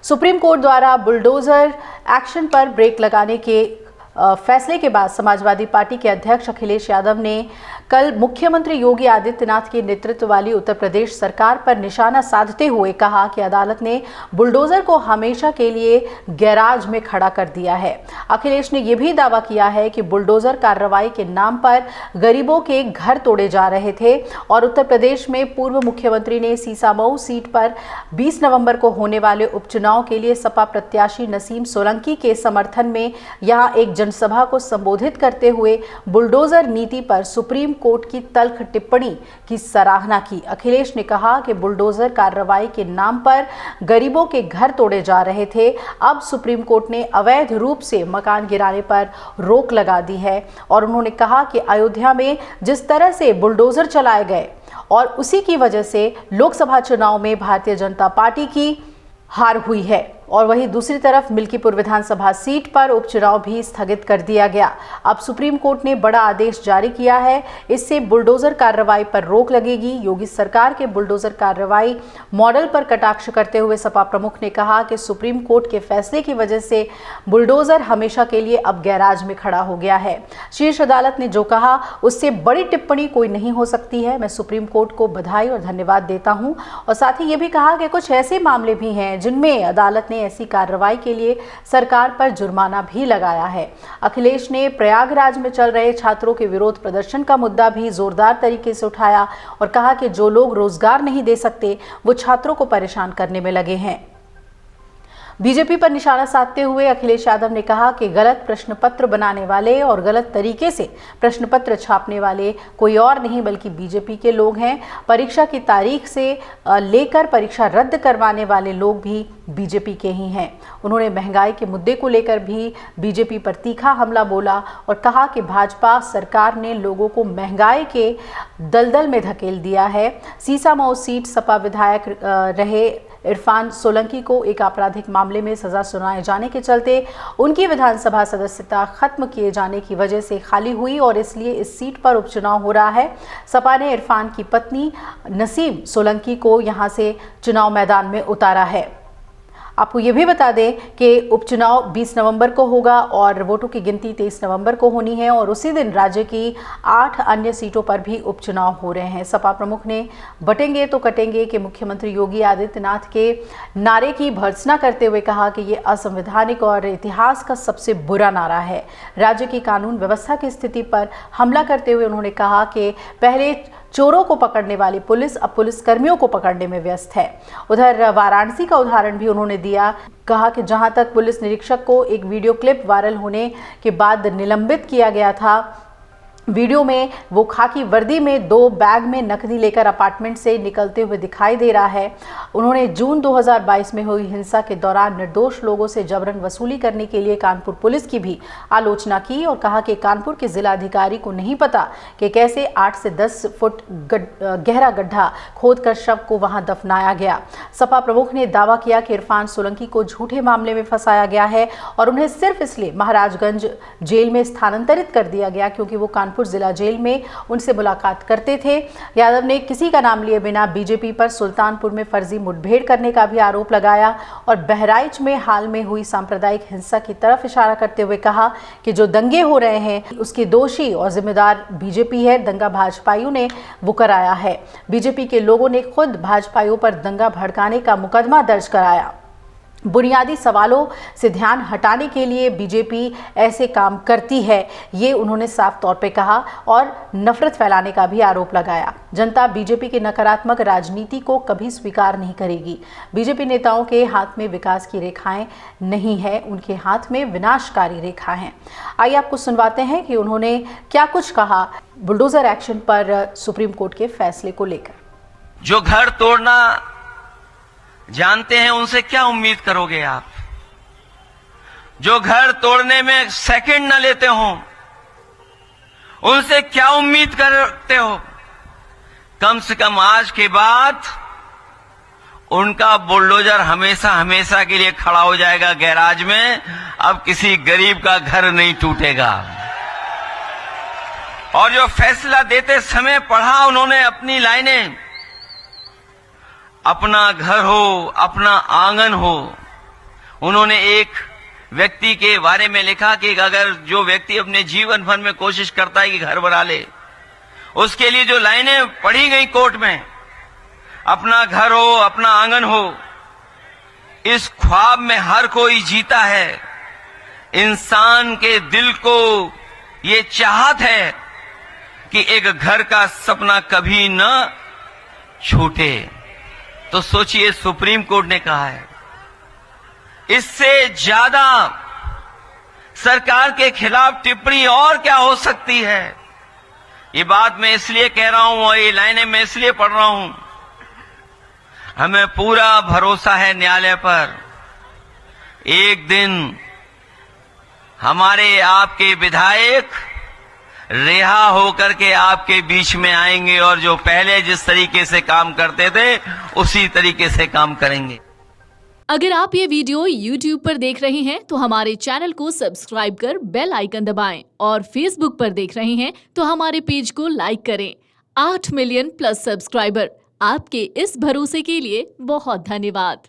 Supreme court द्वारा bulldozer action पर break लगाने के फैसले के बाद समाजवादी पार्टी के अध्यक्ष अखिलेश यादव ने कल मुख्यमंत्री योगी आदित्यनाथ के नेतृत्व वाली उत्तर प्रदेश सरकार पर निशाना साधते हुए कहा कि अदालत ने बुलडोजर को हमेशा के लिए गैराज में खड़ा कर दिया है। अखिलेश ने यह भी दावा किया है कि बुलडोजर कार्रवाई के नाम पर गरीबों के घर तोड़े जा रहे थे और उत्तर प्रदेश में पूर्व मुख्यमंत्री ने सीसामऊ सीट पर 20 नवंबर को होने वाले उपचुनाव के लिए सपा प्रत्याशी नसीम सोलंकी के समर्थन में यहां एक जनसभा को संबोधित करते हुए बुलडोजर नीति पर सुप्रीम कोर्ट की तल्ख टिप्पणी की सराहना की। अखिलेश ने कहा कि बुलडोजर कार्रवाई के नाम पर गरीबों के घर तोड़े जा रहे थे। अब सुप्रीम कोर्ट ने अवैध रूप से मकान गिराने पर रोक लगा दी है और उन्होंने कहा कि अयोध्या में जिस तरह से बुलडोजर चलाए गए और उसी की वजह से लोकसभा चुनाव में भारतीय जनता पार्टी की हार हुई है और वहीं दूसरी तरफ मिल्कीपुर विधानसभा सीट पर उपचुनाव भी स्थगित कर दिया गया। अब सुप्रीम कोर्ट ने बड़ा आदेश जारी किया है, इससे बुलडोजर कार्रवाई पर रोक लगेगी। योगी सरकार के बुलडोजर कार्रवाई मॉडल पर कटाक्ष करते हुए सपा प्रमुख ने कहा कि सुप्रीम कोर्ट के फैसले की वजह से बुलडोजर हमेशा के लिए अब गैराज में खड़ा हो गया है। शीर्ष अदालत ने जो कहा उससे बड़ी टिप्पणी कोई नहीं हो सकती है। मैं सुप्रीम कोर्ट को बधाई और धन्यवाद देता हूं और साथ ही ये भी कहा कि कुछ ऐसे मामले भी हैं जिनमें अदालत ने ऐसी कार्रवाई के लिए सरकार पर जुर्माना भी लगाया है। अखिलेश ने प्रयागराज में चल रहे छात्रों के विरोध प्रदर्शन का मुद्दा भी जोरदार तरीके से उठाया और कहा कि जो लोग रोजगार नहीं दे सकते वो छात्रों को परेशान करने में लगे हैं। बीजेपी पर निशाना साधते हुए अखिलेश यादव ने कहा कि गलत प्रश्न पत्र बनाने वाले और गलत तरीके से प्रश्न पत्र छापने वाले कोई और नहीं बल्कि बीजेपी के लोग हैं। परीक्षा की तारीख से लेकर परीक्षा रद्द करवाने वाले लोग भी बीजेपी के ही हैं। उन्होंने महंगाई के मुद्दे को लेकर भी बीजेपी पर तीखा हमला बोला और कहा कि भाजपा सरकार ने लोगों को महंगाई के दलदल में धकेल दिया है। सीसामऊ सीट सपा विधायक रहे इरफान सोलंकी को एक आपराधिक मामले में सजा सुनाए जाने के चलते उनकी विधानसभा सदस्यता खत्म किए जाने की वजह से खाली हुई और इसलिए इस सीट पर उपचुनाव हो रहा है। सपा ने इरफान की पत्नी नसीम सोलंकी को यहां से चुनाव मैदान में उतारा है। आपको ये भी बता दें कि उपचुनाव 20 नवंबर को होगा और वोटों की गिनती 23 नवंबर को होनी है और उसी दिन राज्य की 8 अन्य सीटों पर भी उपचुनाव हो रहे हैं। सपा प्रमुख ने बटेंगे तो कटेंगे कि मुख्यमंत्री योगी आदित्यनाथ के नारे की भर्त्सना करते हुए कहा कि ये असंवैधानिक और इतिहास का सबसे बुरा नारा है। राज्य की कानून व्यवस्था की स्थिति पर हमला करते हुए उन्होंने कहा कि पहले चोरों को पकड़ने वाली पुलिस अब पुलिसकर्मियों को पकड़ने में व्यस्त है। उधर वाराणसी का उदाहरण भी उन्होंने दिया, कहा कि जहां तक पुलिस निरीक्षक को एक वीडियो क्लिप वायरल होने के बाद निलंबित किया गया था, वीडियो में वो खाकी वर्दी में 2 बैग में नकदी लेकर अपार्टमेंट से निकलते हुए दिखाई दे रहा है। उन्होंने जून 2022 में हुई हिंसा के दौरान निर्दोष लोगों से जबरन वसूली करने के लिए कानपुर पुलिस की भी आलोचना की और कहा कि कानपुर के जिलाधिकारी को नहीं पता कि कैसे 8 से 10 फुट गहरा गड्ढा खोदकर शव को वहां दफनाया गया। सपा प्रमुख ने दावा किया कि इरफान सोलंकी को झूठे मामले में फंसाया गया है और उन्हें सिर्फ इसलिए महाराजगंज जेल में स्थानांतरित कर दिया गया क्योंकि वो कानपुर जिला जेल में उनसे मुलाकात करते थे। यादव ने किसी का नाम लिए बिना बीजेपी पर सुल्तानपुर में फर्जी मुठभेड़ करने का भी आरोप लगाया और बहराइच में हाल में हुई सांप्रदायिक हिंसा की तरफ इशारा करते हुए कहा कि जो दंगे हो रहे हैं उसके दोषी और जिम्मेदार बीजेपी है। दंगा भाजपाइयों ने वो कराया है। बीजेपी के लोगों ने खुद भाजपाइयों पर दंगा भड़काने का मुकदमा दर्ज कराया। बुनियादी सवालों से ध्यान हटाने के लिए बीजेपी ऐसे काम करती है, ये उन्होंने साफ तौर पे कहा और नफरत फैलाने का भी आरोप लगाया। जनता बीजेपी की नकारात्मक राजनीति को कभी स्वीकार नहीं करेगी। बीजेपी नेताओं के हाथ में विकास की रेखाएं नहीं है, उनके हाथ में विनाशकारी रेखा है। आइए आपको सुनवाते हैं कि उन्होंने क्या कुछ कहा बुलडोजर एक्शन पर सुप्रीम कोर्ट के फैसले को लेकर। जो घर तोड़ना जानते हैं उनसे क्या उम्मीद करोगे आप? जो घर तोड़ने में सेकंड न लेते हो उनसे क्या उम्मीद करते हो? कम से कम आज के बाद उनका बुलडोजर हमेशा हमेशा के लिए खड़ा हो जाएगा गैराज में। अब किसी गरीब का घर नहीं टूटेगा। और जो फैसला देते समय पढ़ा उन्होंने अपनी लाइनें, अपना घर हो, अपना आंगन हो, उन्होंने एक व्यक्ति के बारे में लिखा कि अगर जो व्यक्ति अपने जीवन भर में कोशिश करता है कि घर बना ले, उसके लिए जो लाइनें पढ़ी गई कोर्ट में, अपना घर हो, अपना आंगन हो, इस ख्वाब में हर कोई जीता है। इंसान के दिल को ये चाहत है कि एक घर का सपना कभी न छूटे। तो सोचिए, सुप्रीम कोर्ट ने कहा है, इससे ज्यादा सरकार के खिलाफ टिप्पणी और क्या हो सकती है। ये बात मैं इसलिए कह रहा हूं और ये लाइनें मैं इसलिए पढ़ रहा हूं, हमें पूरा भरोसा है न्यायालय पर। एक दिन हमारे आपके विधायक रिहा होकर के आपके बीच में आएंगे और जो पहले जिस तरीके से काम करते थे उसी तरीके से काम करेंगे। अगर आप ये वीडियो YouTube पर देख रहे हैं तो हमारे चैनल को सब्सक्राइब कर बेल आइकन दबाएं और Facebook पर देख रहे हैं तो हमारे पेज को लाइक करें। 8 मिलियन प्लस सब्सक्राइबर, आपके इस भरोसे के लिए बहुत धन्यवाद।